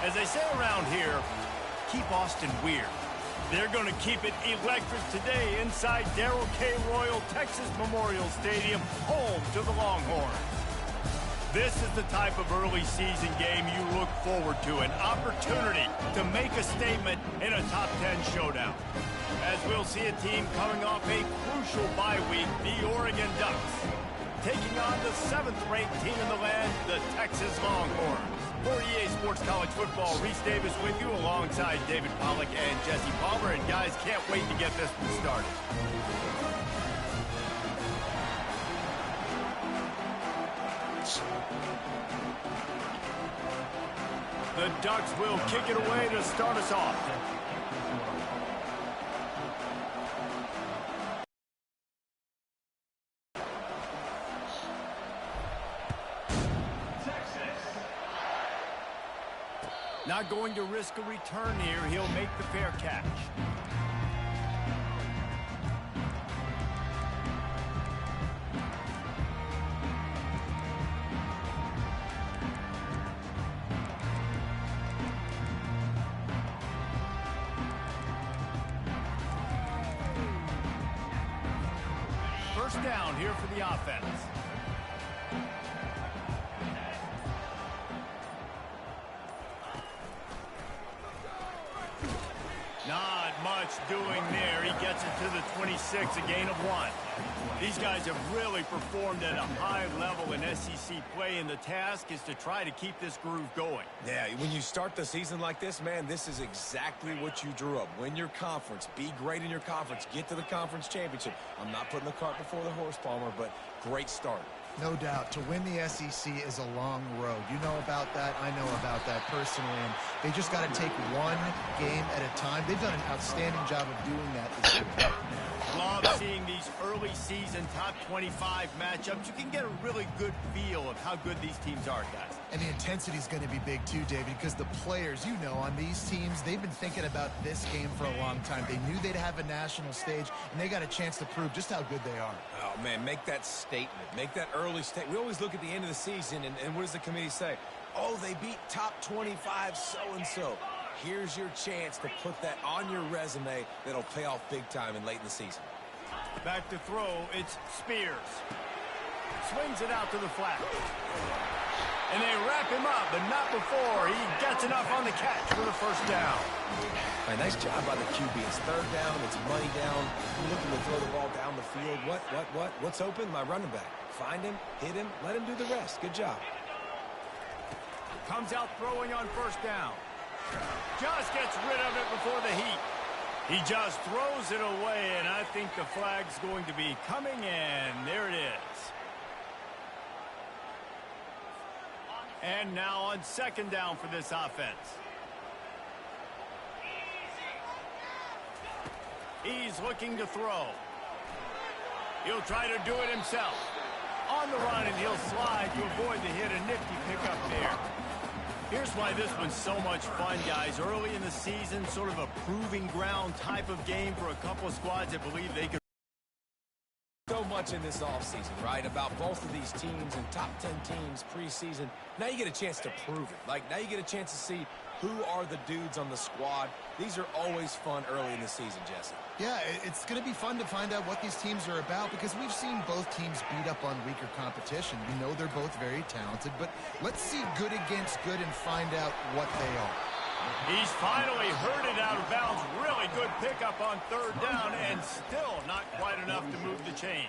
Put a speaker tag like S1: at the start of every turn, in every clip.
S1: As they say around here, keep Austin weird. They're going to keep it electric today inside Darrell K. Royal Texas Memorial Stadium, home to the Longhorns. This is the type of early season game you look forward to, an opportunity to make a statement in a top 10 showdown. As we'll see a team coming off a crucial bye week, the Oregon Ducks, taking on the 7th-ranked team in the land, the Texas Longhorns. For EA Sports College Football, Reese Davis with you alongside David Pollack and Jesse Palmer. And guys, can't wait to get this one started. The Ducks will kick it away to start us off. Not going to risk a return here. He'll make the fair catch. First down here for the offense. Not much doing there. He gets it to the 26, a gain of 1. These guys have really performed at a high level in SEC play, and the task is to try to keep this groove going.
S2: Yeah, when you start the season like this, man, this is exactly what you drew up. Win your conference. Be great in your conference. Get to the conference championship. I'm not putting the cart before the horse, Palmer, but great start.
S3: No doubt. To win the SEC is a long road. You know about that. I know about that personally. And they just got to take one game at a time. They've done an outstanding job of doing that this year.
S1: Love seeing these early season top 25 matchups. You can get a really good feel of how good these teams are, guys.
S3: And the intensity is going to be big too, David, because the players, you know, on these teams, they've been thinking about this game for a long time. They knew they'd have a national stage, and they got a chance to prove just how good they are.
S2: Oh, man, make that statement. Make that early statement. We always look at the end of the season, and what does the committee say? Oh, they beat top 25 so-and-so. Here's your chance to put that on your resume that'll pay off big time and late in the season.
S1: Back to throw, it's Spears. Swings it out to the flat. And they wrap him up, but not before he gets enough on the catch for the first down.
S2: Right, nice job by the QB. It's third down, it's money down. You're looking to throw the ball down the field. What's open? My running back. Find him, hit him, let him do the rest. Good job.
S1: Comes out throwing on first down. Just gets rid of it before the heat. He just throws it away, and I think the flag's going to be coming in. There it is. And now on second down for this offense. He's looking to throw. He'll try to do it himself. On the run, and he'll slide to avoid the hit. A nifty pickup there. Here's why this one's so much fun, guys. Early in the season, sort of a proving ground type of game for a couple of squads that believe they could.
S2: So much in this offseason, right, about both of these teams and top 10 teams preseason. Now you get a chance to prove it. Like, now you get a chance to see who are the dudes on the squad. These are always fun early in the season, Jesse.
S3: Yeah, it's going to be fun to find out what these teams are about because we've seen both teams beat up on weaker competition. We know they're both very talented, but let's see good against good and find out what they are.
S1: He's finally heard it out of bounds. Really good pickup on third down, and still not quite enough to move the chains.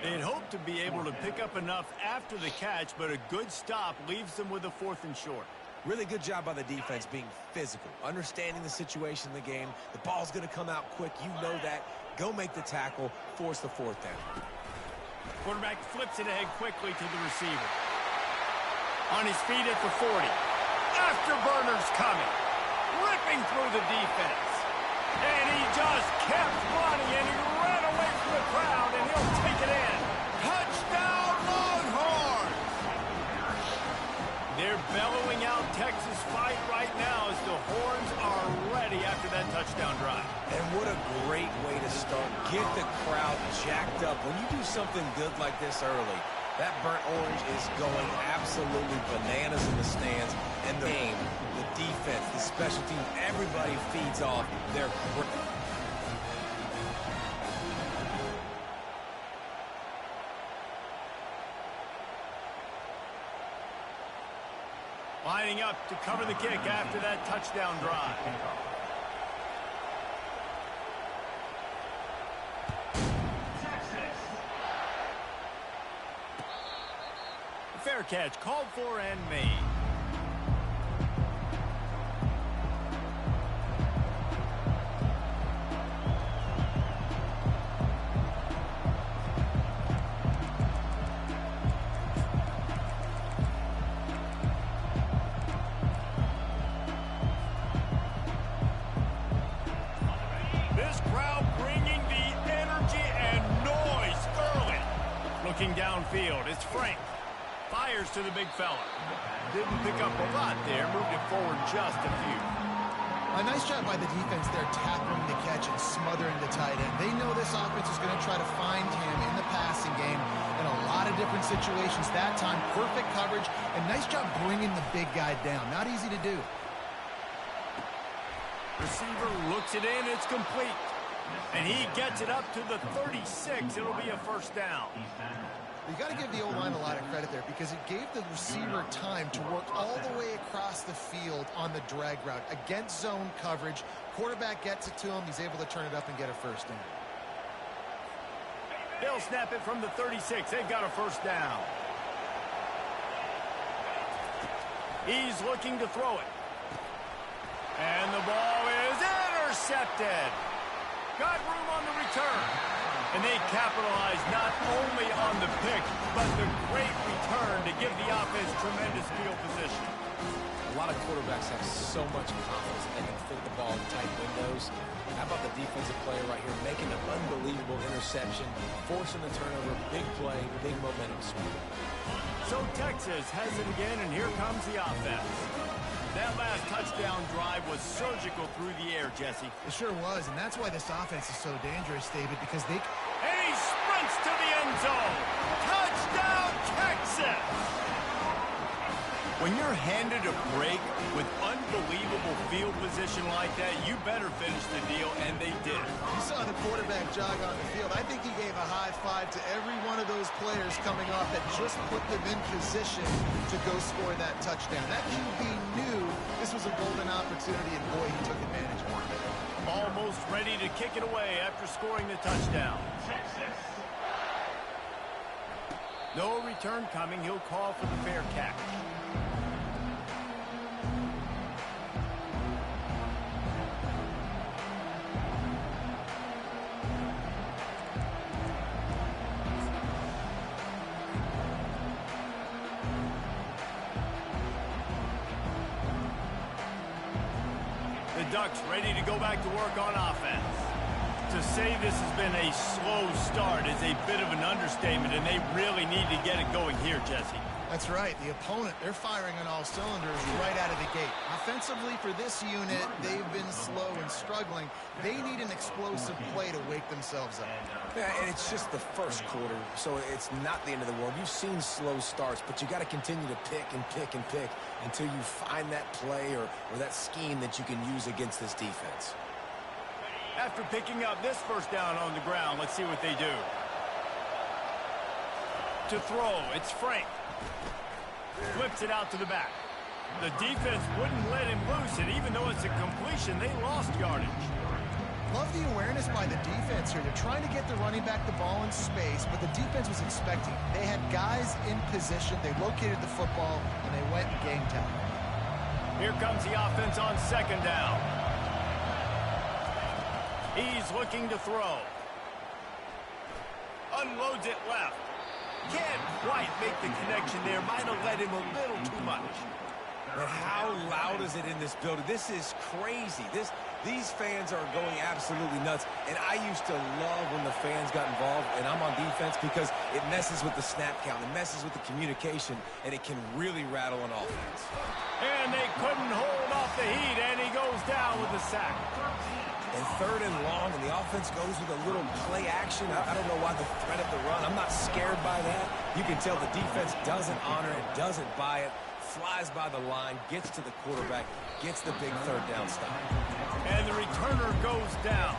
S1: They'd hoped to be able to pick up enough after the catch, but a good stop leaves them with a 4th and short.
S2: Really good job by the defense being physical, understanding the situation in the game. The ball's going to come out quick. You know that. Go make the tackle, force the 4th down.
S1: Quarterback flips it ahead quickly to the receiver. On his feet at the 40. Afterburner's coming. Ripping through the defense. And he just kept running, and he ran away from the crowd, and he'll take it in. Touchdown, Longhorns! They're bellowing out Texas fight right now as the Horns are ready after that touchdown drive.
S2: And what a great way to start. Get the crowd jacked up. When you do something good like this early, that burnt orange is going absolutely bananas in the stands. And the game, the defense, the special teams, everybody feeds off their great.
S1: Lining up to cover the kick after that touchdown drive. Fair catch called for and made. This crowd bringing the energy and noise early. Looking downfield, it's Frank. Fires to the big fella. Didn't pick up a lot there. Moved it forward just a few.
S3: A nice job by the defense there, tackling the catch and smothering the tight end. They know this offense is going to try to find him in the passing game in a lot of different situations. That time, perfect coverage, and nice job bringing the big guy down. Not easy to do.
S1: Receiver looks it in. It's complete. And he gets it up to the 36. It'll be a first down.
S3: You got to give the O-line a lot of credit there because it gave the receiver time to work all the way across the field on the drag route. Against zone coverage, quarterback gets it to him. He's able to turn it up and get a first down.
S1: They'll snap it from the 36. They've got a first down. He's looking to throw it. And the ball is intercepted. Got room on the return. And they capitalize not only on the pick, but the great return to give the offense tremendous field position.
S2: A lot of quarterbacks have so much confidence that they can fit the ball in tight windows. How about the defensive player right here making an unbelievable interception, forcing the turnover, big play, big momentum swing.
S1: So Texas has it again, and here comes the offense. That last touchdown drive was surgical through the air, Jesse.
S3: It sure was, and that's why this offense is so dangerous, David, because they...
S1: And he sprints to the end zone. Touchdown, Texas! When you're handed a break with unbelievable field position like that, you better finish the deal, and they did.
S3: You saw the quarterback jog on the field. I think he gave a high five to every one of those players coming off that just put them in position to go score that touchdown. That QB knew this was a golden opportunity, and boy, he took advantage of it.
S1: Almost ready to kick it away after scoring the touchdown. No return coming. He'll call for the fair catch. The Ducks ready to go back to work on offense. To say this has been a slow start is a bit of an understatement, and they really need to get it going here, Jesse.
S3: That's right. The opponent, they're firing on all cylinders right out of the gate. Offensively, for this unit, they've been slow and struggling. They need an explosive play to wake themselves up.
S2: Yeah, and it's just the first quarter, so it's not the end of the world. You've seen slow starts, but you got to continue to pick and pick and pick until you find that play or that scheme that you can use against this defense.
S1: After picking up this first down on the ground, let's see what they do. To throw, it's Frank. Flips it out to the back. The defense wouldn't let him loose, and even though it's a completion, they lost yardage.
S3: Love the awareness by the defense here. They're trying to get the running back the ball in space, but the defense was expecting. They had guys in position. They located the football, and they went and game time.
S1: Here comes the offense on second down. He's looking to throw. Unloads it left. Can't quite make the connection there. Might have led him a little too much.
S2: But how loud is it in this building? This is crazy. These fans are going absolutely nuts. And I used to love when the fans got involved, and I'm on defense because it messes with the snap count. It messes with the communication, and it can really rattle an offense.
S1: And they couldn't hold off the heat, and he goes down with the sack.
S2: And third and long, and the offense goes with a little play action. I don't know why the threat of the run. I'm not scared by that. You can tell the defense doesn't honor it, doesn't buy it. flies by the line, gets to the quarterback, gets the big third down stop.
S1: And the returner goes down.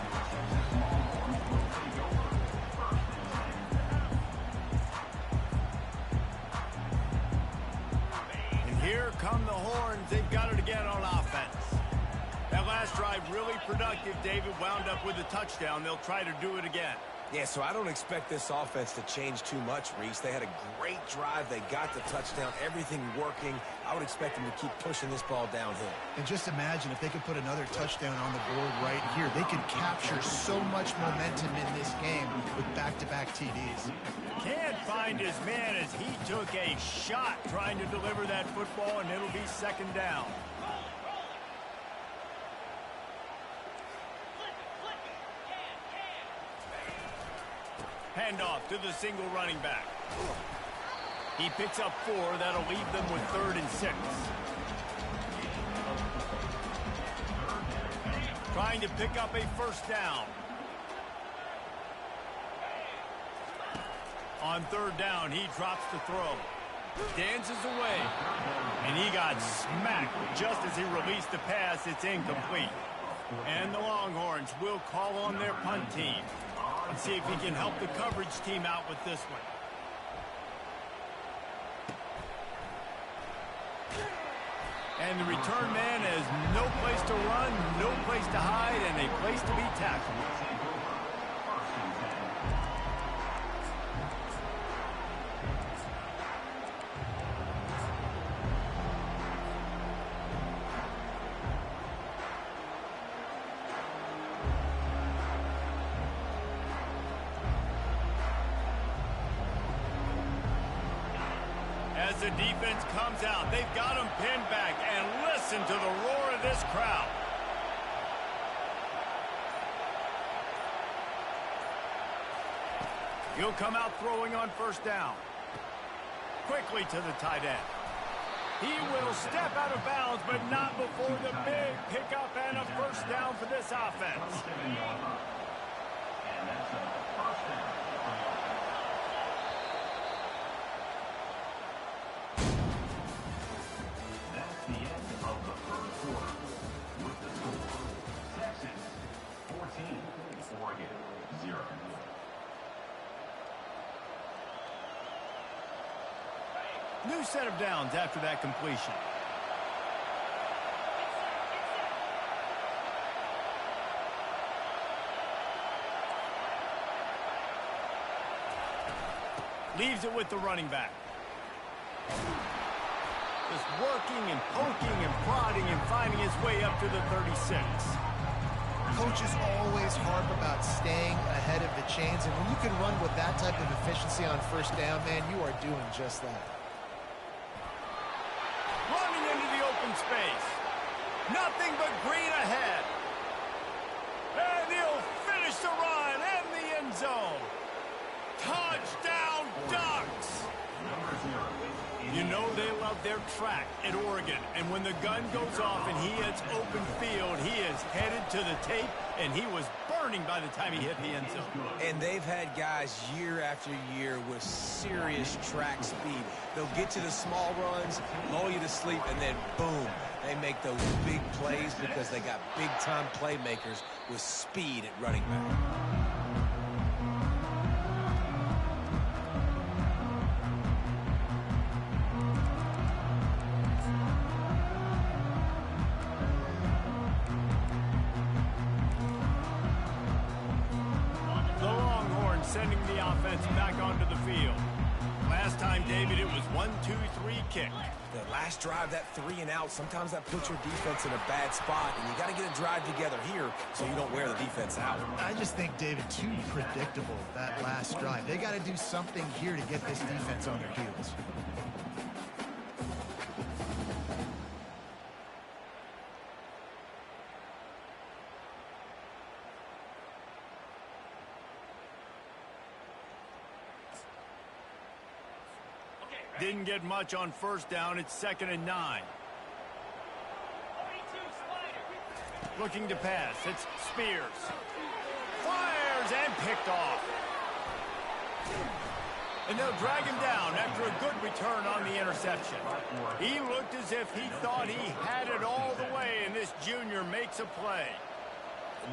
S1: And here come the horns. They've got it again on offense. That last drive really productive. David wound up with a touchdown. They'll try to do it again.
S2: Yeah, so I don't expect this offense to change too much, Reese. They had a great drive. They got the touchdown, everything working. I would expect them to keep pushing this ball downhill.
S3: And just imagine if they could put another touchdown on the board right here. They could capture so much momentum in this game with back-to-back TDs.
S1: Can't find his man as he took a shot trying to deliver that football, and it'll be second down. Handoff to the single running back. He picks up 4. That'll leave them with 3rd and 6. Trying to pick up a first down. On 3rd down, he drops the throw. Dances away. And he got smacked just as he released the pass. It's incomplete. And the Longhorns will call on their punt team. And see if he can help the coverage team out with this one. And the return man has no place to run, no place to hide, and a place to be tackled. As the defense comes out, they've got him pinned back, and listen to the roar of this crowd. He'll come out throwing on first down. Quickly to the tight end. He will step out of bounds, but not before the big pickup and a first down for this offense. New set of downs after that completion. Leaves it with the running back. Just working and poking and prodding and finding his way up to the 36.
S3: Coaches always harp about staying ahead of the chains, and when you can run with that type of efficiency on first down, man, you are doing just that.
S1: Running into the open space. Nothing but green ahead. And he'll finish the run and the end zone. Touchdown Ducks! You know they love their track at Oregon, and when the gun goes off and he hits open field, he is headed to the tape, and he was burning by the time he hit the end zone.
S2: And they've had guys year after year with serious track speed. They'll get to the small runs, lull you to sleep, and then boom, they make those big plays because they got big-time playmakers with speed at running back.
S1: Sending the offense back onto the field. Last time, David, it was 1-2-3 kick.
S2: The last drive, that 3 and out, sometimes that puts your defense in a bad spot, and you got to get a drive together here so you don't wear the defense out.
S3: I just think, David, too predictable, that last drive. They got to do something here to get this defense on their heels.
S1: Didn't get much on first down. It's 2nd and 9. Looking to pass. It's Spears. Fires and picked off. And they'll drag him down after a good return on the interception. He looked as if he thought he had it all the way, and this junior makes a play.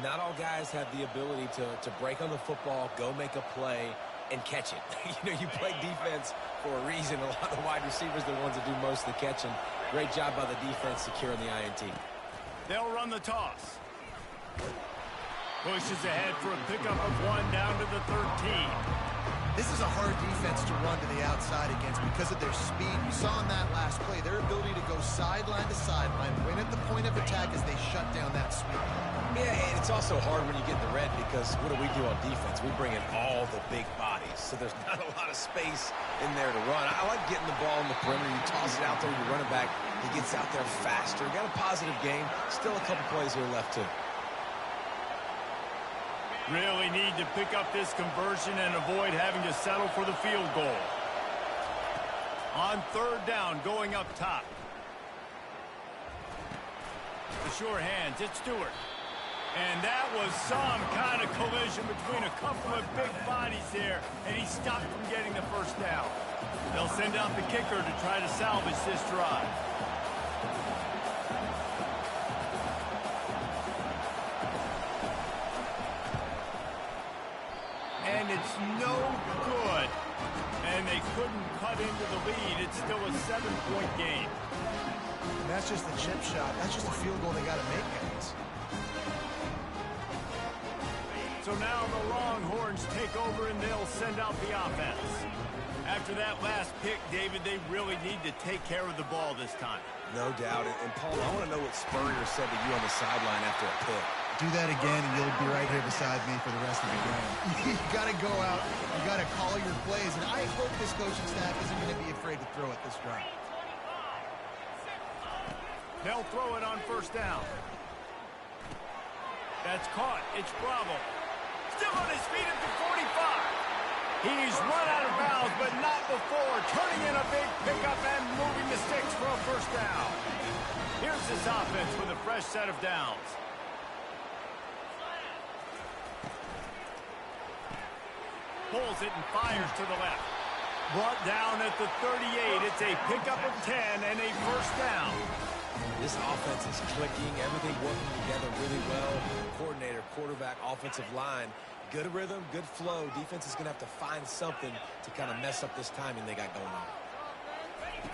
S2: Not all guys have the ability to break on the football, go make a play, and catch it. You play defense for a reason. A lot of the wide receivers are the ones that do most of the catching. Great job by the defense securing the INT.
S1: They'll run the toss. Pushes ahead for a pickup of 1 down to the 13.
S3: This is a hard defense to run to the outside against because of their speed. You saw in that last play their ability to go sideline to sideline, win at the point of attack as they shut down that sweep.
S2: Yeah, and it's also hard when you get in the red because what do we do on defense? We bring in all the big bodies, so there's not a lot of space in there to run. I like getting the ball in the perimeter. You toss it out there, you run it back. He gets out there faster. Got a positive game. Still a couple plays here left, too.
S1: Really need to pick up this conversion and avoid having to settle for the field goal. On 3rd down, going up top. The sure hands, it's Stewart. And that was some kind of collision between a couple of big bodies there, and he stopped from getting the first down. They'll send out the kicker to try to salvage this drive. And it's no good. And they couldn't cut into the lead. It's still a 7-point game.
S3: And that's just the chip shot. That's just a field goal they got to make, guys.
S1: So now the Longhorns take over and they'll send out the offense. After that last pick, David, they really need to take care of the ball this time.
S2: No doubt. And Paul, I want to know what Spurrier said to you on the sideline after a pick.
S3: Do that again, and you'll be right here beside me for the rest of the game. You got to go out. You got to call your plays, and I hope this coaching staff isn't going to be afraid to throw it this drive.
S1: They'll throw it on 1st down. That's caught. It's Bravo. Still on his feet at the 45. He's run out of bounds, but not before. Turning in a big pickup and moving the sticks for a 1st down. Here's this offense with a fresh set of downs. Pulls it and fires to the left. Brought down at the 38. It's a pickup of 10 and a 1st down.
S2: This offense is clicking. Everything working together really well. Coordinator, quarterback, offensive line. Good rhythm, good flow. Defense is going to have to find something to kind of mess up this timing they got going on.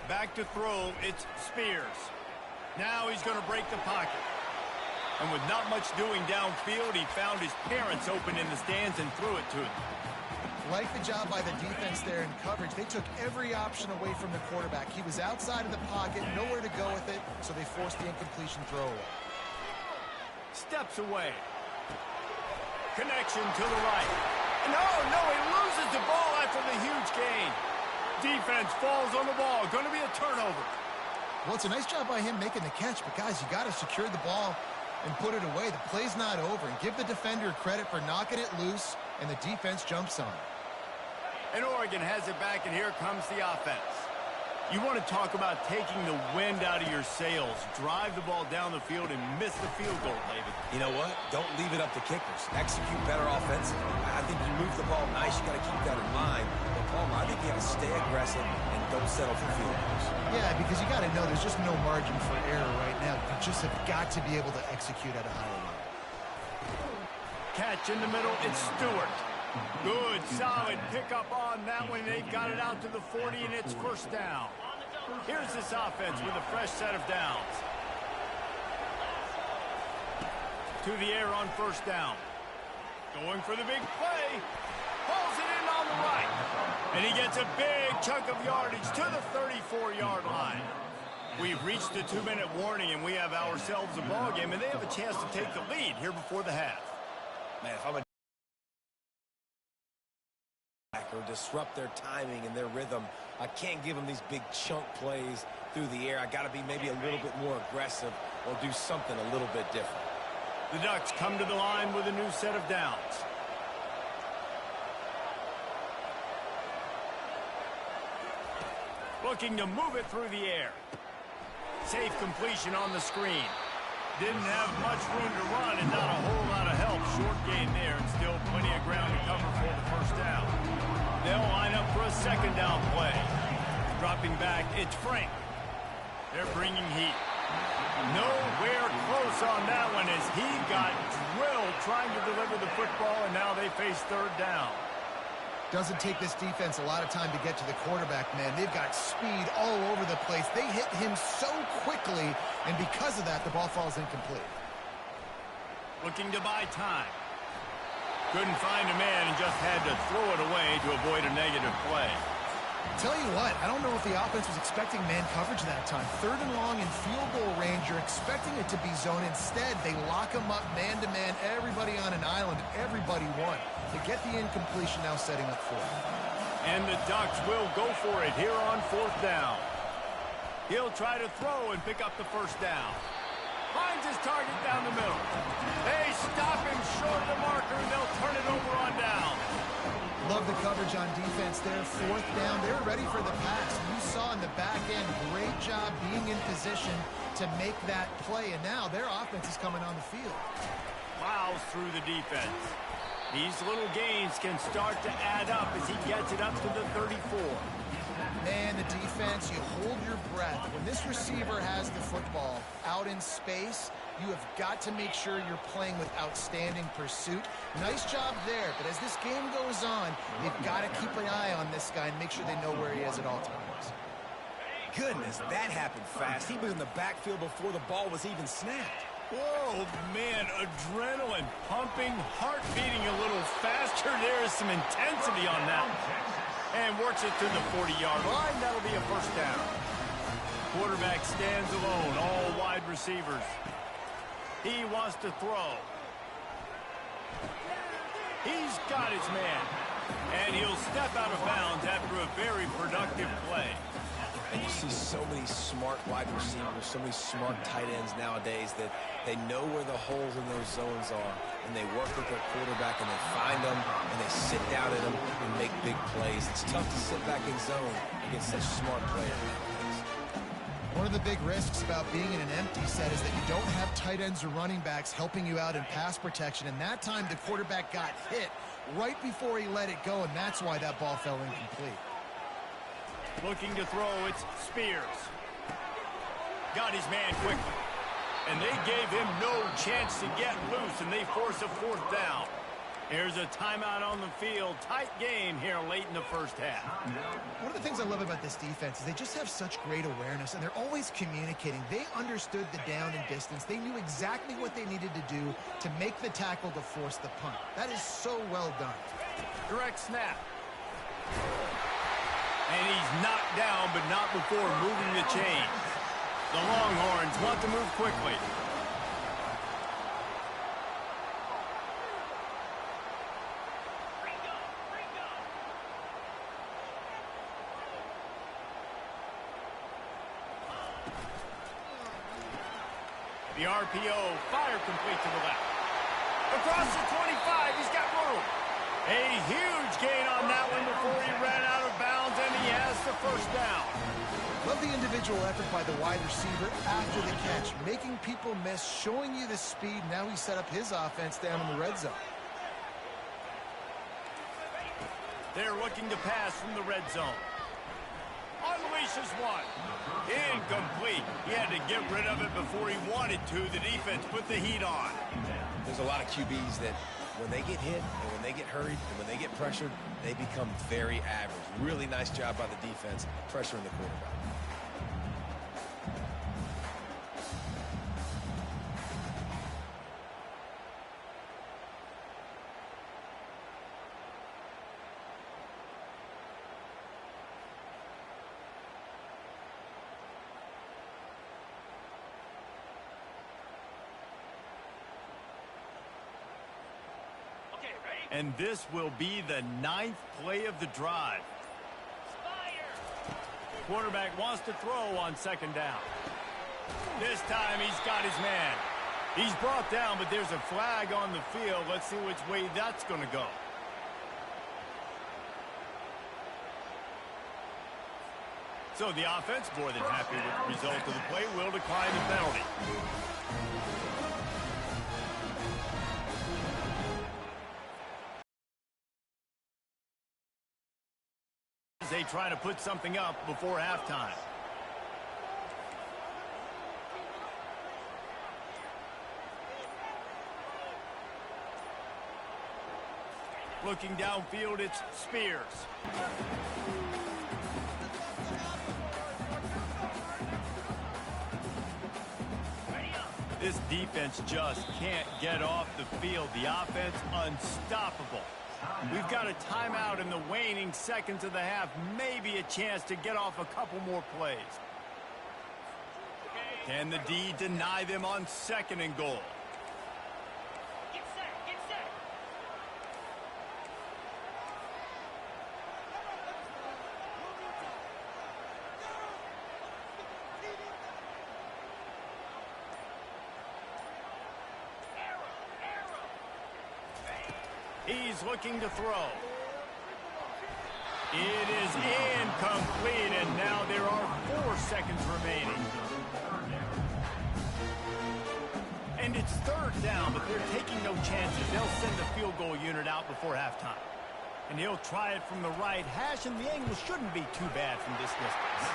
S1: Back to throw. It's Spears. Now he's going to break the pocket. And with not much doing downfield, he found his parents open in the stands and threw it to him.
S3: Like the job by the defense there in coverage. They took every option away from the quarterback. He was outside of the pocket, nowhere to go with it, so they forced the incompletion throw away.
S1: Steps away. Connection to the right. No, he loses the ball after the huge gain. Defense falls on the ball. Going to be a turnover.
S3: Well, it's a nice job by him making the catch, but guys, you got to secure the ball and put it away. The play's not over. And give the defender credit for knocking it loose, and the defense jumps on it.
S1: And Oregon has it back, and here comes the offense. You want to talk about taking the wind out of your sails. Drive the ball down the field and miss the field goal, David.
S2: You know what? Don't leave it up to kickers. Execute better offensively. I think you move the ball nice. You got to keep that in mind. But, Paul, I think you got to stay aggressive and don't settle for field goals.
S3: Yeah, because you got to know there's just no margin for error right now. You just have got to be able to execute at a higher level.
S1: Catch in the middle. It's Stewart. Good, solid pickup on that one. They've got it out to the 40, and it's 1st down. Here's this offense with a fresh set of downs. To the air on 1st down. Going for the big play. Pulls it in on the right. And he gets a big chunk of yardage to the 34-yard line. We've reached the 2-minute warning, and we have ourselves a ball game, and they have a chance to take the lead here before the half.
S2: Man, if I'm a or disrupt their timing and their rhythm, I can't give them these big chunk plays through the air. I got to be maybe a little bit more aggressive or do something a little bit different.
S1: The Ducks come to the line with a new set of downs. Looking to move it through the air. Safe completion on the screen. Didn't have much room to run and not a whole lot of help. Short gain there and still plenty of ground to cover for the 1st down. They'll line up for a a second down play. Dropping back, it's Frank. They're bringing heat. Nowhere close on that one as he got drilled trying to deliver the football, and now they face third down.
S3: Doesn't take this defense a lot of time to get to the quarterback, man. They've got speed all over the place. They hit him so quickly, and because of that, the ball falls incomplete.
S1: Looking to buy time. Couldn't find a man and just had to throw it away to avoid a negative play.
S3: Tell you what, I don't know if the offense was expecting man coverage that time. Third and long in field goal range, you're expecting it to be zone. Instead, they lock him up man-to-man, everybody on an island, everybody won. To get the incompletion, now setting up for it.
S1: And the Ducks will go for it here on fourth down. He'll try to throw and pick up the first down. Finds his target down the middle. They stop him short of the marker, and they'll turn it over on down.
S3: Love the coverage on defense there. Fourth down, they're ready for the pass. You saw in the back end, great job being in position to make that play, and now their offense is coming on the field.
S1: Plows through the defense. These little gains can start to add up as he gets it up to the 34.
S3: Man, the defense, you hold your breath. When this receiver has the football out in space, you have got to make sure you're playing with outstanding pursuit. Nice job there, but as this game goes on, they've got to keep an eye on this guy and make sure they know where he is at all times.
S2: Goodness, that happened fast. He was in the backfield before the ball was even snapped.
S1: Whoa, man, adrenaline pumping, heart beating a little faster. There is some intensity on that. And works it to the 40-yard line. That'll be a first down. Quarterback stands alone, all wide receivers. He wants to throw. He's got his man. And he'll step out of bounds after a very productive play.
S2: And you see so many smart wide receivers, so many smart tight ends nowadays that they know where the holes in those zones are, and they work with their quarterback, and they find them, and they sit down at them and make big plays. It's tough to sit back in zone against such smart players nowadays.
S3: One of the big risks about being in an empty set is that you don't have tight ends or running backs helping you out in pass protection, and that time the quarterback got hit right before he let it go, and that's why that ball fell incomplete.
S1: Looking to throw, it's Spears. Got his man quickly. And they gave him no chance to get loose, and they force a fourth down. Here's a timeout on the field. Tight game here late in the first half.
S3: One of the things I love about this defense is they just have such great awareness, and they're always communicating. They understood the down and distance. They knew exactly what they needed to do to make the tackle to force the punt. That is so well done.
S1: Direct snap. And he's knocked down, but not before moving the chains. The Longhorns want to move quickly. The RPO, fire complete to the left. Across the 25, he's got room. A huge gain on that one before he ran out of bounds, and he has the first down.
S3: Love the individual effort by the wide receiver after the catch, making people miss, showing you the speed. Now he set up his offense down in the red zone.
S1: They're looking to pass from the red zone. Unleashes one. Incomplete. He had to get rid of it before he wanted to. The defense put the heat on.
S2: There's a lot of QBs that when they get hit and when they get hurried and when they get pressured, they become very average. Really nice job by the defense, pressuring the quarterback.
S1: And this will be the 9th play of the drive. Quarterback wants to throw on second down. This time he's got his man. He's brought down, but there's a flag on the field. Let's see which way that's going to go. So the offense, more than happy with the result of the play, will decline the penalty. as they try to put something up before halftime. Looking downfield, it's Spears. This defense just can't get off the field. The offense unstoppable. We've got a timeout in the waning seconds of the half. Maybe a chance to get off a couple more plays. Can the D deny them on 2nd and goal?
S4: Get set, get set.
S1: He's looking to throw. It is incomplete, and now there are 4 seconds remaining. And it's 3rd down, but they're taking no chances. They'll send the field goal unit out before halftime. And he'll try it from the right hash, and the angle shouldn't be too bad from this distance.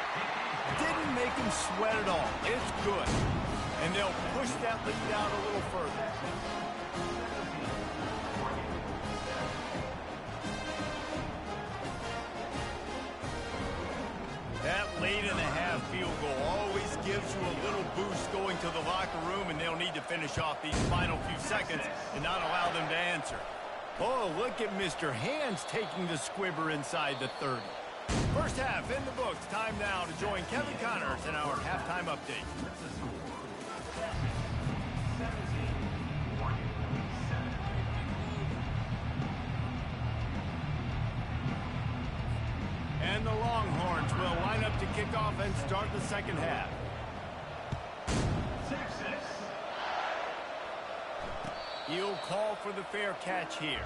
S1: Didn't make him sweat at all. It's good. And they'll push that lead out a little further. That late-in-the-half field goal always gives you a little boost going to the locker room, and they'll need to finish off these final few seconds and not allow them to answer. Oh, look at Mr. Hands taking the squibber inside the 30. First half in the books. Time now to join Kevin Connors in our halftime update. And the Longhorns will line up to kick off and start the second half. He'll call for the fair catch here.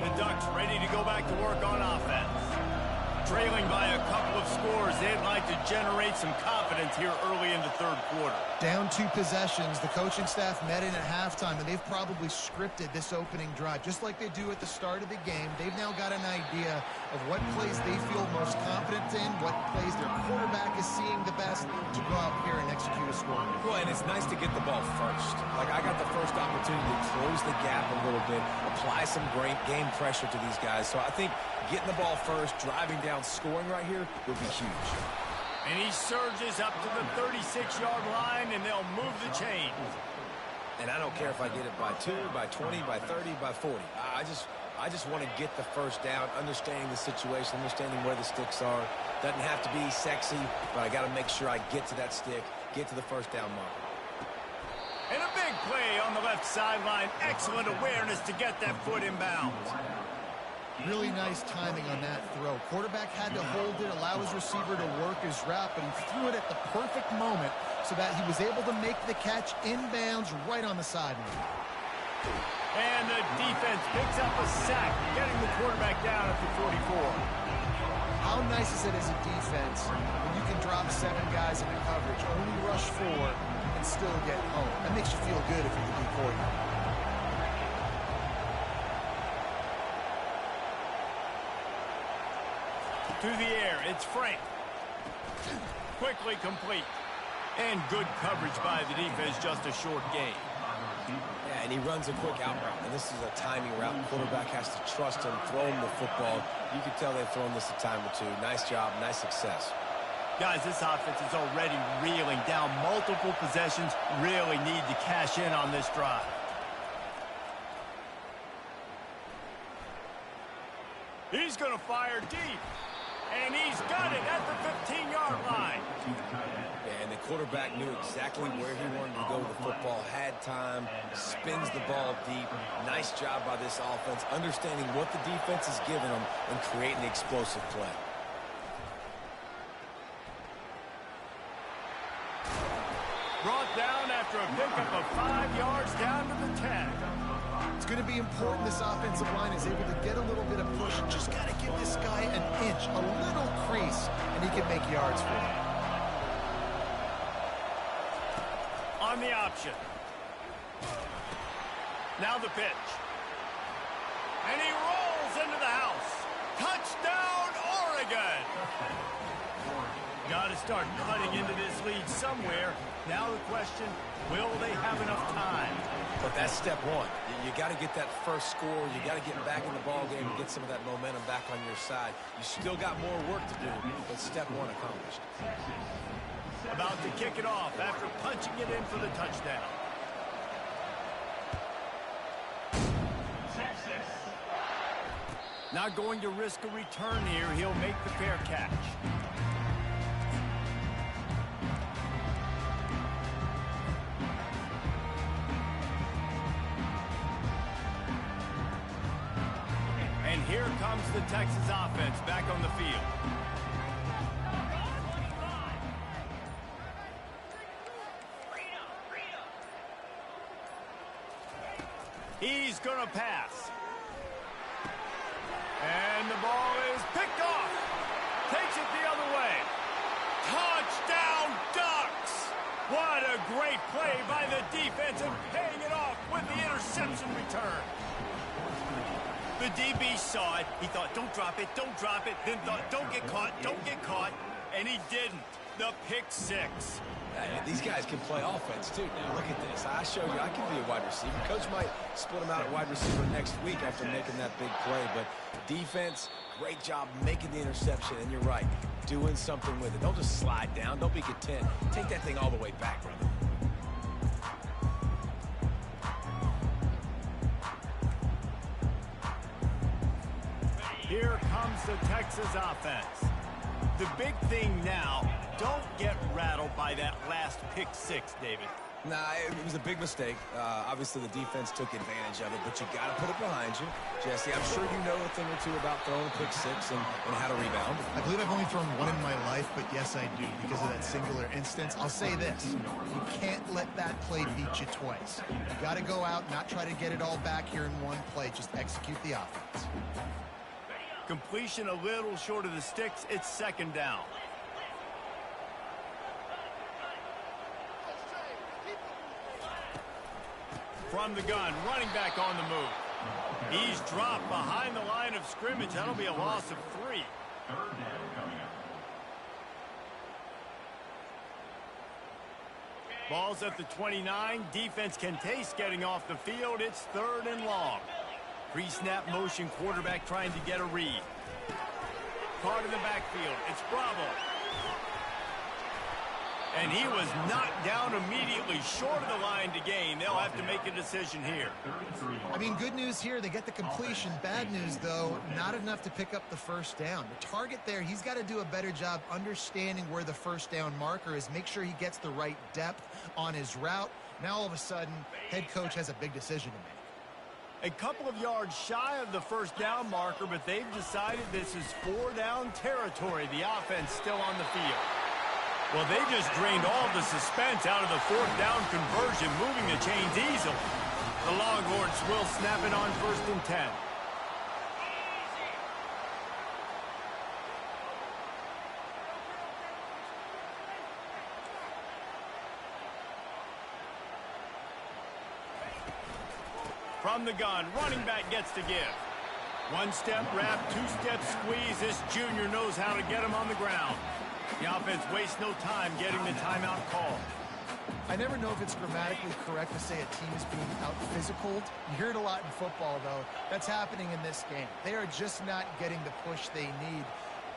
S1: The Ducks ready to go back to work on offense. Trailing by a couple of scores, they'd like to generate some confidence here early in the 3rd quarter.
S3: Down 2 possessions, the coaching staff met in at halftime, and they've probably scripted this opening drive. Just like they do at the start of the game, they've now got an idea of what plays they feel most confident in, what plays their quarterback is seeing the best to go out here and execute a score.
S2: Well, and it's nice to get the ball first. Like, I got the first opportunity to close the gap a little bit, apply some great game pressure to these guys. So I think getting the ball first, driving down, scoring right here would be huge.
S1: And he surges up to the 36-yard line, and they'll move the chains.
S2: And I don't care if I get it by 2, by 20, by 30, by 40. I just want to get the first down, understanding the situation, understanding where the sticks are. Doesn't have to be sexy, but I got to make sure I get to that stick, get to the first down mark.
S1: And a big play on the left sideline. Excellent awareness to get that foot in bounds.
S3: Really nice timing on that throw. Quarterback had to hold it, allow his receiver to work his route, but he threw it at the perfect moment so that he was able to make the catch inbounds right on the sideline.
S1: And the defense picks up a sack, getting the quarterback down at the 44.
S3: How nice is it as a defense when you can drop 7 guys into coverage, only rush 4, and still get home? That makes you feel good if you're the D coordinator.
S1: To the air, it's Frank. Quickly complete. And good coverage by the defense, just a short gain.
S2: Yeah, and he runs a quick out route, and this is a timing route. The quarterback has to trust him, throw him the football. You can tell they've thrown this a time or 2. Nice job, nice success.
S1: Guys, this offense is already reeling down multiple possessions. Really need to cash in on this drive. He's going to fire deep. And he's got it at the 15-yard line.
S2: Yeah, and the quarterback knew exactly where he wanted to go with the football, had time, spins the ball deep. Nice job by this offense, understanding what the defense is giving them and creating the explosive play.
S1: Brought down after a pickup of 5 yards down to the 10.
S3: It's going to be important this offensive line is able to get a little bit of push. Just got to give this guy an inch, a little crease, and he can make yards for you.
S1: On the option. Now the pitch. And he rolls into the house. Touchdown, Oregon! Got to start cutting into this lead somewhere. Now the question, will they have enough time?
S2: But that's step one. You got to get that first score. You got to get back in the ball game and get some of that momentum back on your side. You still got more work to do, but step one accomplished.
S1: About to kick it off after punching it in for the touchdown. Not going to risk a return here. He'll make the fair catch. And here comes the Texas offense back on the field. He's going to pass. And the ball is picked off. Takes it the other way. Touchdown, Ducks! What a great play by the defense and paying it off with the interception return. The DB saw it. He thought, don't drop it, don't drop it. Then thought, don't get caught, don't get caught. And he didn't. The pick six.
S2: These guys can play offense, too. Now, look at this. I showed you I can be a wide receiver. Coach might split him out at wide receiver next week after making that big play. But defense, great job making the interception. And you're right, doing something with it. Don't just slide down. Don't be content. Take that thing all the way back, brother.
S1: Here comes the Texas offense. The big thing now, don't get rattled by that last pick six, David.
S2: Nah, it was a big mistake. Obviously, the defense took advantage of it, but you got to put it behind you. Jesse, I'm sure you know a thing or two about throwing a pick six and how to rebound.
S3: I believe I've only thrown one in my life, but yes, I do, because of that singular instance. I'll say this. You can't let that play beat you twice. You got to go out, not try to get it all back here in one play. Just execute the offense.
S1: Completion a little short of the sticks. It's second down. From the gun, running back on the move. He's dropped behind the line of scrimmage. That'll be a loss of 3. Ball's at the 29. Defense can taste getting off the field. It's third and long. Pre-snap motion, quarterback trying to get a read. Caught in the backfield. It's Bravo. And he was knocked down immediately short of the line to gain. They'll have to make a decision here.
S3: I mean, good news here, they get the completion. Bad news, though, not enough to pick up the first down. The target there, he's got to do a better job understanding where the first down marker is. Make sure he gets the right depth on his route. Now, all of a sudden, head coach has a big decision to make.
S1: A couple of yards shy of the first down marker, but they've decided this is 4-down territory. The offense still on the field. Well, they just drained all the suspense out of the fourth down conversion, moving the chains easily. The Longhorns will snap it on 1st and 10. From the gun, running back gets to give. One-step wrap, two-step squeeze. This junior knows how to get him on the ground. The offense wastes no time getting the timeout call.
S3: I never know if it's grammatically correct to say a team is being out-physicaled. You hear it a lot in football, though. That's happening in this game. They are just not getting the push they need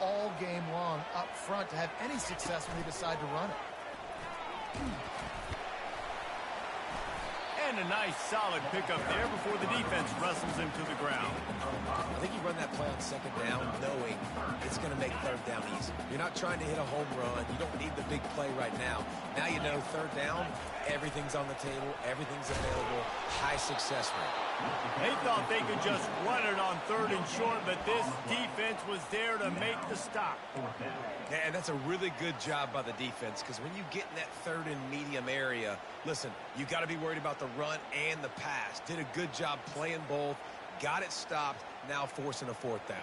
S3: all game long up front to have any success when they decide to run it.
S1: And a nice solid pickup there before the defense wrestles him to the ground.
S2: I think you run that play on second down knowing it's going to make third down easy. You're not trying to hit a home run. You don't need the big play right now. Now you know third down, everything's on the table, everything's available, high success rate.
S1: They thought they could just run it on 3rd and short, but this defense was there to make the stop.
S2: Yeah, and that's a really good job by the defense, because when you get in that 3rd and medium area, listen, you got to be worried about the run and the pass. Did a good job playing both, got it stopped, now forcing a 4th down.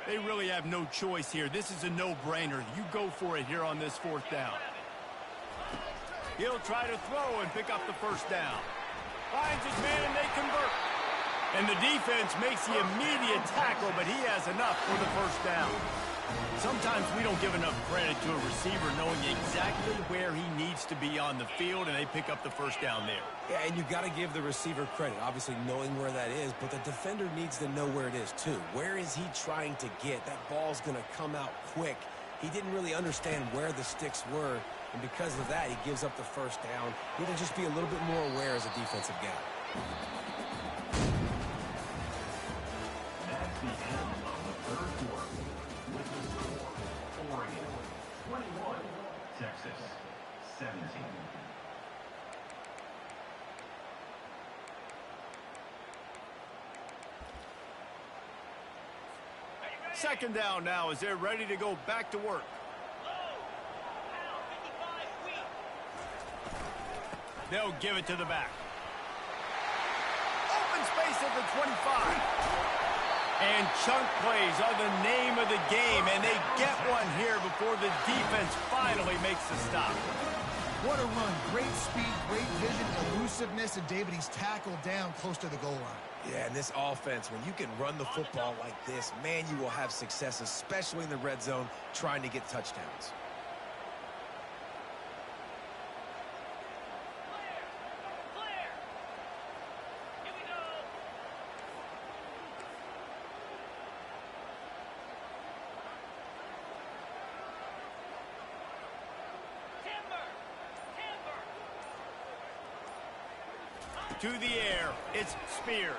S1: They really have no choice here. This is a no-brainer. You go for it here on this 4th down. He'll try to throw and pick up the 1st down. Finds his man and they convert. And the defense makes the immediate tackle, but he has enough for the 1st down. Sometimes we don't give enough credit to a receiver knowing exactly where he needs to be on the field, and they pick up the 1st down there.
S2: Yeah, and you've got to give the receiver credit, obviously knowing where that is, but the defender needs to know where it is too. Where is he trying to get? That ball's going to come out quick. He didn't really understand where the sticks were, and because of that, he gives up the 1st down. He can just be a little bit more aware as a defensive guy.
S5: That's the end of the 3rd quarter. With the score, Oregon 21, Texas 17.
S1: Second down now as they're ready to go back to work. They'll give it to the back. Open space at the 25. And chunk plays are the name of the game, and they get one here before the defense finally makes the stop.
S3: What a run. Great speed, great vision, elusiveness, and David, he's tackled down close to the goal line.
S2: Yeah, and this offense, when you can run the football like this, man, you will have success, especially in the red zone, trying to get touchdowns.
S1: To the air, it's Spears.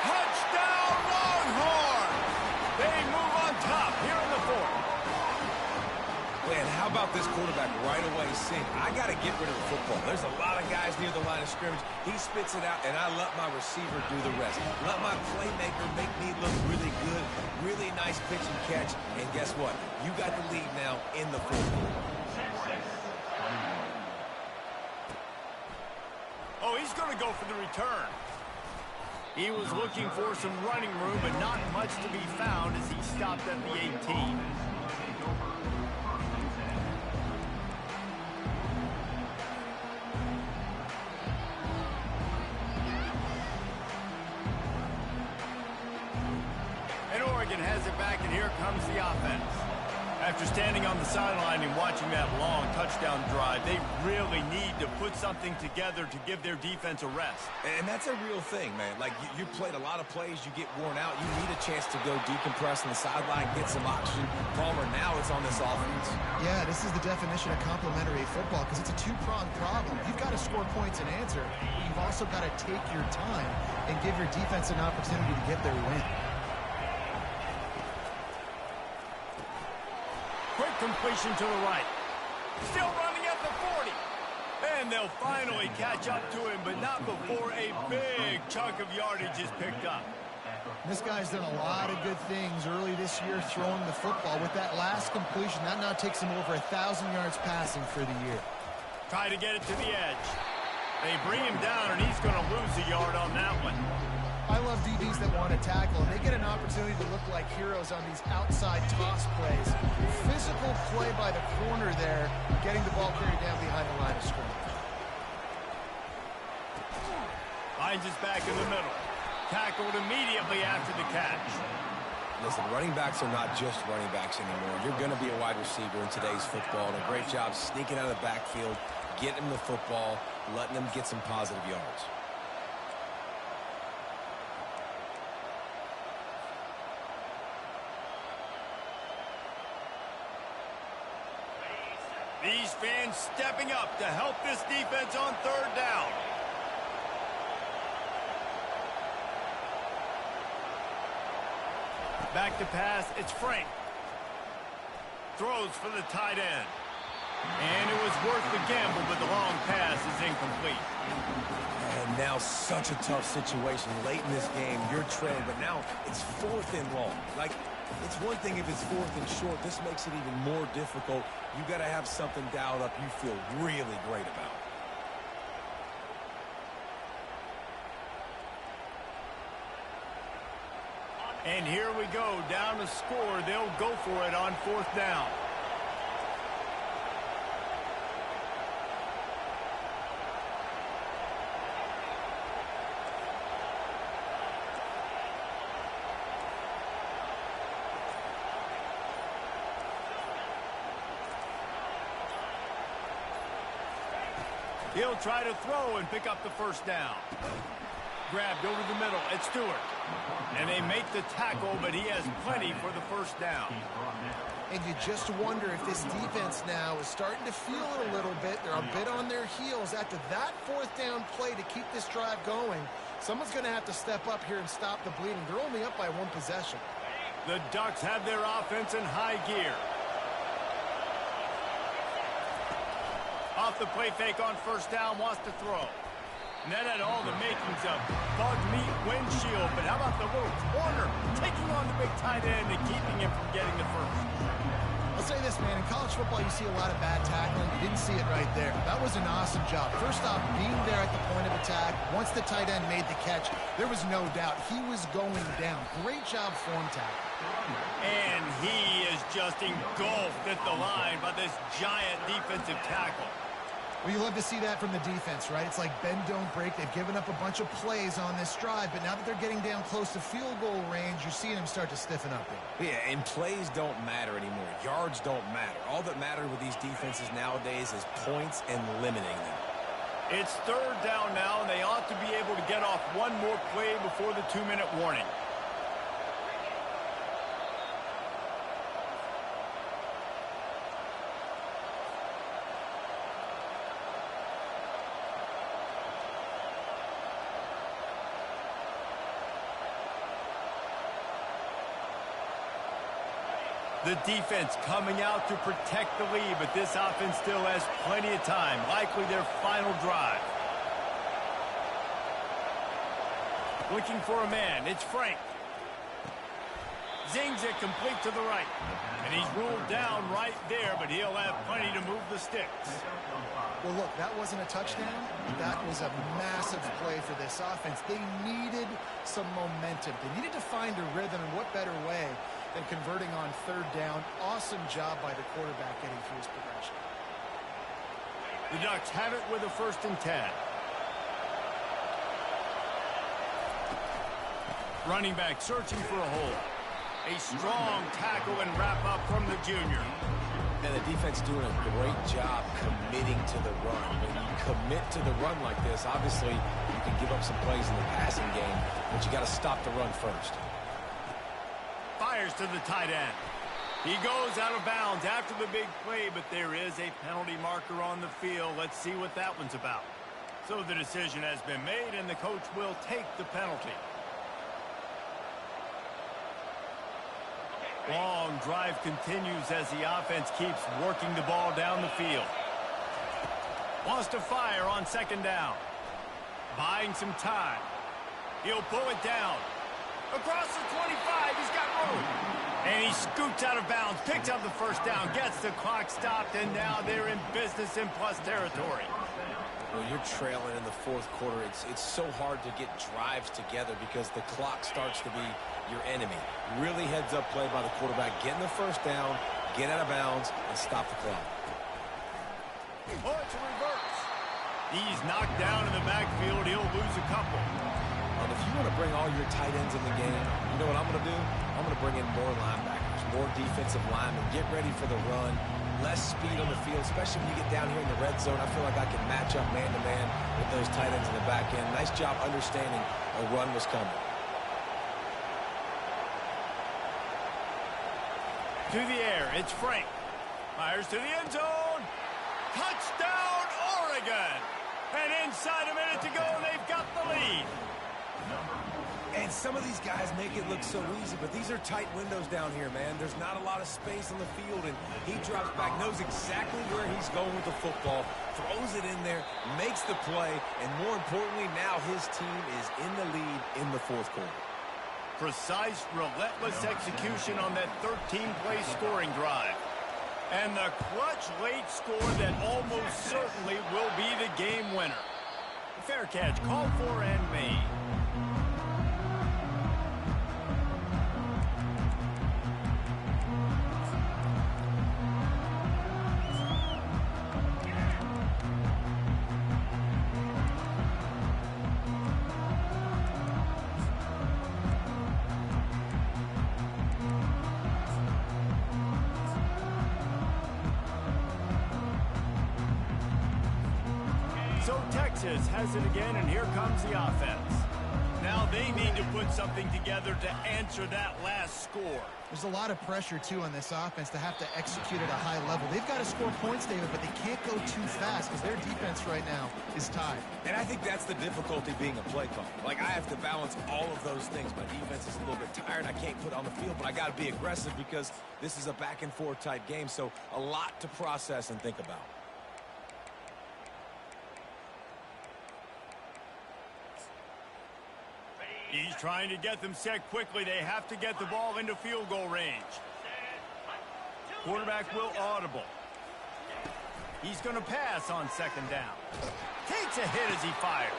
S1: Touchdown, Longhorn! They move on top here in the 4th.
S2: Man, how about this quarterback right away saying, I got to get rid of the football. There's a lot of guys near the line of scrimmage. He spits it out, and I let my receiver do the rest. Let my playmaker make me look really good. Really nice pitch and catch. And guess what? You got the lead now in the 4th.
S1: Oh, he's going to go for the return. He was looking for some running room, but not much to be found as he stopped at the 18. And Oregon has it back, and here comes the offense. After standing on the sideline and watching that long touchdown drive, they really need to put something together to give their defense a rest.
S2: And that's a real thing, man. Like, you played a lot of plays, you get worn out. You need a chance to go decompress on the sideline, get some oxygen. Palmer, now it's on this offense.
S3: Yeah, this is the definition of complementary football because it's a two-pronged problem. You've got to score points and answer, but you've also got to take your time and give your defense an opportunity to get their win.
S1: Quick completion to the right. Still running at the 40. And they'll finally catch up to him, but not before a big chunk of yardage is picked up.
S3: This guy's done a lot of good things early this year throwing the football. With that last completion, that now takes him over 1,000 yards passing for the year.
S1: Try to get it to the edge. They bring him down, and he's going to lose a yard on that one.
S3: I love DBs that want to tackle, and they get an opportunity to look like heroes on these outside toss plays. Physical play by the corner there, getting the ball carried down behind the line of scrimmage.
S1: Finds his back in the middle. Tackled immediately after the catch.
S2: Listen, running backs are not just running backs anymore. You're going to be a wide receiver in today's football, and a great job sneaking out of the backfield, getting them the football, letting them get some positive yards.
S1: These fans stepping up to help this defense on 3rd down. Back to pass, it's Frank. Throws for the tight end. And it was worth the gamble, but the long pass is incomplete.
S2: And now such a tough situation late in this game. You're trailing, but now it's 4th and long. Like, it's one thing if it's 4th and short. This makes it even more difficult. You got to have something dialed up you feel really great about.
S1: And here we go, down to score. They'll go for it on 4th down. He'll try to throw and pick up the 1st down. Grabbed over the middle. It's Stewart. And they make the tackle, but he has plenty for the 1st down.
S3: And you just wonder if this defense now is starting to feel it a little bit. They're a bit on their heels after that 4th down play to keep this drive going. Someone's going to have to step up here and stop the bleeding. They're only up by 1 possession.
S1: The Ducks have their offense in high gear. Off the play fake on 1st down, wants to throw. And that had all the makings of bug meat windshield, but how about the little corner taking on the big tight end and keeping him from getting the 1st?
S3: I'll say this, man. In college football, you see a lot of bad tackling. You didn't see it right there. That was an awesome job. First off, being there at the point of attack. Once the tight end made the catch, there was no doubt he was going down. Great job form tackle.
S1: And he is just engulfed at the line by this giant defensive tackle.
S3: Well, you love to see that from the defense, right? It's like bend, don't break. They've given up a bunch of plays on this drive, but now that they're getting down close to field goal range, you're seeing them start to stiffen up there.
S2: Yeah, and plays don't matter anymore. Yards don't matter. All that matters with these defenses nowadays is points and limiting them.
S1: It's 3rd down now, and they ought to be able to get off one more play before the 2-minute warning. The defense coming out to protect the lead, but this offense still has plenty of time. Likely their final drive. Looking for a man. It's Frank. Zings it complete to the right. And he's ruled down right there, but he'll have plenty to move the sticks.
S3: Well, look, that wasn't a touchdown. That was a massive play for this offense. They needed some momentum. They needed to find a rhythm, and what better way than converting on 3rd down. Awesome job by the quarterback getting through his progression.
S1: The Ducks have it with a 1st and 10. Running back searching for a hole. A strong tackle and wrap up from the junior.
S2: And the defense doing a great job committing to the run. When you commit to the run like this, obviously you can give up some plays in the passing game, but you got to stop the run first.
S1: Fires to the tight end. He goes out of bounds after the big play, but there is a penalty marker on the field. Let's see what that one's about. So the decision has been made, and the coach will take the penalty. Long drive continues as the offense keeps working the ball down the field. Wants to fire on 2nd down. Buying some time. He'll pull it down. Across the 25, he's got room. And he scoots out of bounds, picks up the 1st down, gets the clock stopped, and now they're in business in plus territory.
S2: Well, you're trailing in the 4th quarter. It's so hard to get drives together because the clock starts to be your enemy. Really heads-up play by the quarterback. Getting the 1st down, get out of bounds, and stop the clock.
S1: Oh, it's a reverse. He's knocked down in the backfield. He'll lose a couple.
S2: And if you want to bring all your tight ends in the game, you know what I'm going to do? I'm going to bring in more linebackers, more defensive linemen. Get ready for the run. Less speed on the field, especially when you get down here in the red zone. I feel like I can match up man-to-man with those tight ends in the back end. Nice job understanding a run was coming.
S1: To the air, it's Frank. Fires to the end zone. Touchdown, Oregon! And inside a minute to go, they've got the lead.
S2: And some of these guys make it look so easy, but these are tight windows down here, man. There's not a lot of space on the field, and he drops back, knows exactly where he's going with the football, throws it in there, makes the play, and more importantly, now his team is in the lead in the fourth quarter.
S1: Precise, relentless execution on that 13-play scoring drive. And the clutch late score that almost certainly will be the game winner. Fair catch called for and made. So Texas has it again, and here comes the offense. Now they need to put something together to answer that last score.
S3: There's a lot of pressure, too, on this offense to have to execute at a high level. They've got to score points, David, but they can't go too fast because their defense right now is tied.
S2: And I think that's the difficulty being a play caller. Like, I have to balance all of those things. My defense is a little bit tired. I can't put it on the field, but I got to be aggressive because this is a back-and-forth type game, so a lot to process and think about.
S1: He's trying to get them set quickly. They have to get the ball into field goal range. Quarterback will audible. He's going to pass on second down. Takes a hit as he fires.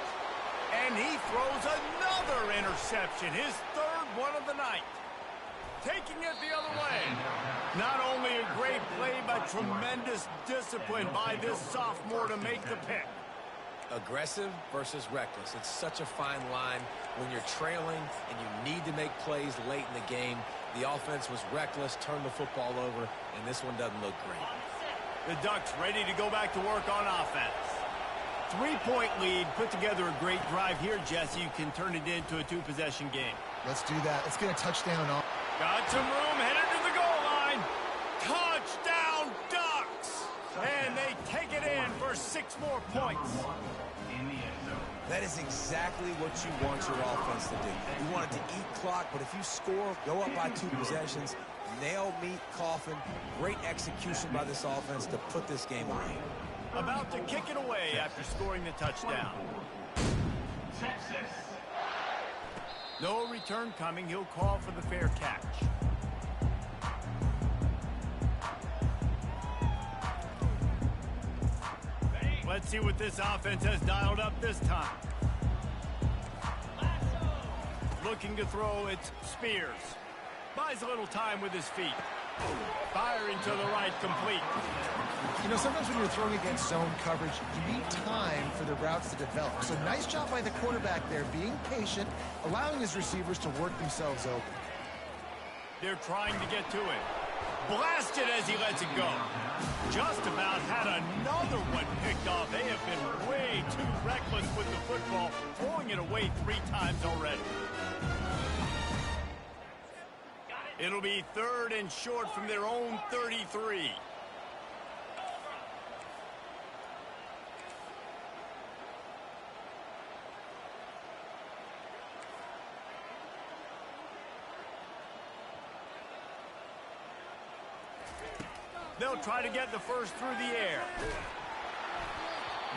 S1: And he throws another interception, his third one of the night. Taking it the other way. Not only a great play, but tremendous discipline by this sophomore to make the pick.
S2: Aggressive versus reckless. It's such a fine line when you're trailing and you need to make plays late in the game. The offense was reckless, turned the football over, and this one doesn't look great.
S1: The Ducks ready to go back to work on offense. 3-point lead, put together a great drive here, Jesse. You can turn it into a two-possession game.
S3: Let's do that. Let's get a touchdown on.
S1: Got some room, headed to the goal line. Touchdown, Ducks! And they take it in for 6 more points.
S2: That is exactly what you want your offense to do. You want it to eat clock, but if you score, go up by 2 possessions, nail, meet, coffin. Great execution by this offense to put this game away.
S1: About to kick it away after scoring the touchdown.
S5: Texas.
S1: No return coming. He'll call for the fair catch. Let's see what this offense has dialed up this time. Looking to throw, it's Spears. Buys a little time with his feet. Firing to the right, complete.
S3: You know, sometimes when you're throwing against zone coverage, you need time for the routes to develop. So nice job by the quarterback there, being patient, allowing his receivers to work themselves open.
S1: They're trying to get to it. Blasted as he lets it go. Just about had another one picked off. They have been way too reckless with the football, throwing it away 3 times already. It'll be 3rd and short from their own 33. They'll try to get the first through the air.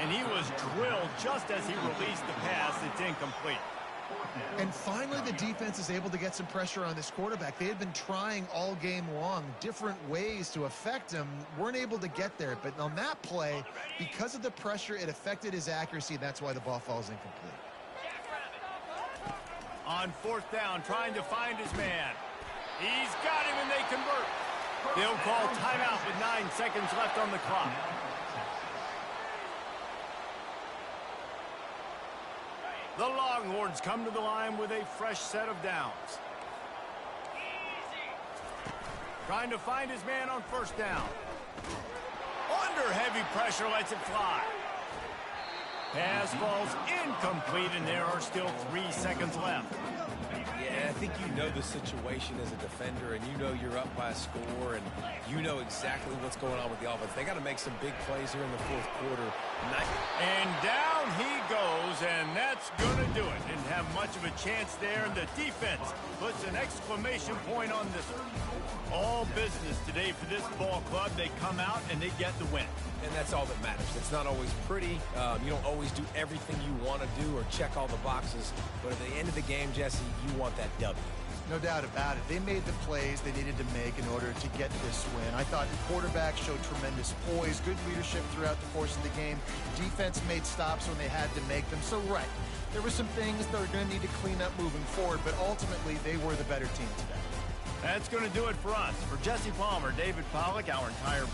S1: And he was drilled just as he released the pass. It's incomplete.
S3: And finally, the defense is able to get some pressure on this quarterback. They had been trying all game long different ways to affect him. Weren't able to get there. But on that play, because of the pressure, it affected his accuracy. That's why the ball falls incomplete.
S1: On 4th down, trying to find his man. He's got him, and they convert. They'll call timeout with 9 seconds left on the clock. The Longhorns come to the line with a fresh set of downs. Trying to find his man on 1st down. Under heavy pressure, lets it fly. Pass falls incomplete, and there are still 3 seconds left.
S2: Yeah, I think you know the situation as a defender, and you know you're up by a score, and you know exactly what's going on with the offense. They got to make some big plays here in the 4th quarter.
S1: And down Down he goes, and that's going to do it. Didn't have much of a chance there, and the defense puts an exclamation point on this one. All business today for this ball club. They come out and they get the win.
S2: And that's all that matters. It's not always pretty. You don't always do everything you want to do or check all the boxes. But at the end of the game, Jesse, you want that W.
S3: No doubt about it. They made the plays they needed to make in order to get this win. I thought the quarterback showed tremendous poise, good leadership throughout the course of the game. Defense made stops when they had to make them. So, right, there were some things they're going to need to clean up moving forward, but ultimately they were the better team today.
S1: That's going to do it for us. For Jesse Palmer, David Pollack, our entire